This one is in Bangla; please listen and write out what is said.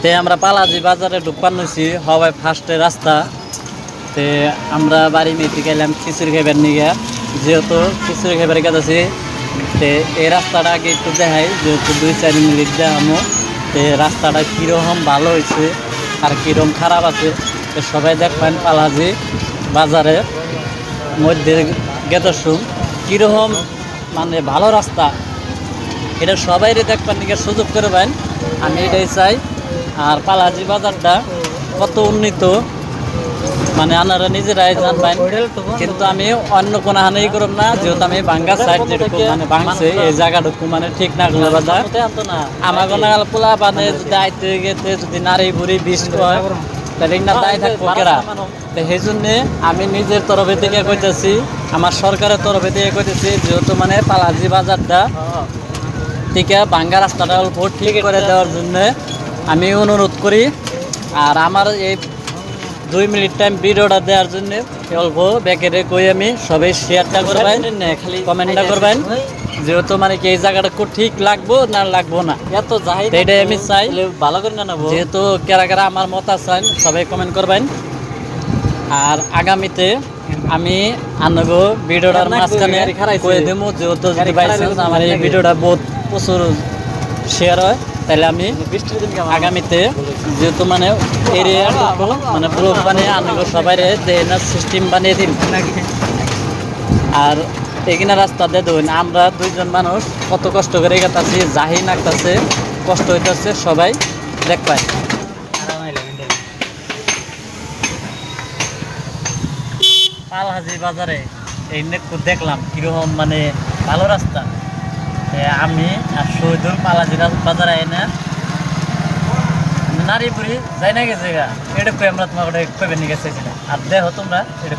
তে আমরা পালাজি বাজারে ঢুকপান নইছি হওয়ায় ফার্স্টে রাস্তা তে আমরা বাড়ি মেয়েতে গেলাম খিচুড়ি খাইবার নিয়ে যেহেতু খিচুড়ি খাইবার গেছি তে এই রাস্তাটা আগে একটু দেখাই যেহেতু 2-4 মিনিট দেখামো তে রাস্তাটা কীরকম ভালো হয়েছে আর কীরকম খারাপ আছে তো সবাই দেখবেন পালাজি বাজারের মধ্যে গেতসুম কীরকম মানে ভালো রাস্তা এটা সবাই দেখবার নিকে সুযোগ করবেন আমি এটাই চাই। আর পালাজি বাজারটা কত উন্নত মানে আপনারা নিজেরাই জানবেন, কিন্তু আমি অন্য কোনো হানি করব না যেহেতু আমি বাঙ্গা সাইড যেটুকু মানে বাংছে এই জায়গাটুকু মানে ঠিক না করলে বাজার আমার কোনো পোলা মানে যদি আইতে গেতে যদি নারী বুড়ি বিষ হয় তাহলে না দায় থাকবো কেরা। তো সেই জন্যে আমি নিজের তরফে থেকে কইতেছি, আমার সরকারের তরফে থেকে কইতেছি যেহেতু মানে পালাজি বাজারটা ঠিক বাঙ্গা রাস্তাটা অল্প ঠিক করে দেওয়ার জন্য আমি অনুরোধ করি। আর আমার এই 2 মিনিট টাইম ভিডিওটা দেওয়ার জন্য অল্প ব্যাকেটে কই আমি সবাই শেয়ারটা করবেন, খালি কমেন্টটা করবেন যেহেতু মানে কি এই জায়গাটা খুব ঠিক লাগবো না লাগবো না এত যাই এটাই আমি চাই ভালো করে না নেবো। যেহেতু কেরা কেরা আমার মত আছেন সবাই কমেন্ট করবেন। আর আগামীতে আমি আনগো ভিডিওটার মাঝখানে কয়ে দেবো যেহেতু যদি বাইচান্স আমার এই ভিডিওটা বহুত প্রচুর শেয়ার হয় তাহলে আমি আগামীতে যেহেতু মানে এরিয়া মানে ব্লগ বানিয়ে আনগো সবাই সিস্টেম বানিয়ে দিন। আর এখানে রাস্তা দিয়ে দেবেন আমরা 2জন মানুষ কত কষ্ট করে গেতাছি জাহি নাকতাছে কষ্ট হইতেছে সবাই দেখ পায়। পালহাজি বাজারে এই দেখলাম কিরকম মানে ভালো রাস্তা। আমি আর শহীদুল পালাজি বাজারে এনে নারী বুড়ি যাই না গেছে এটা আমরা তোমার কইবেন নিয়ে গেছে আর দেখো তোমরা এটা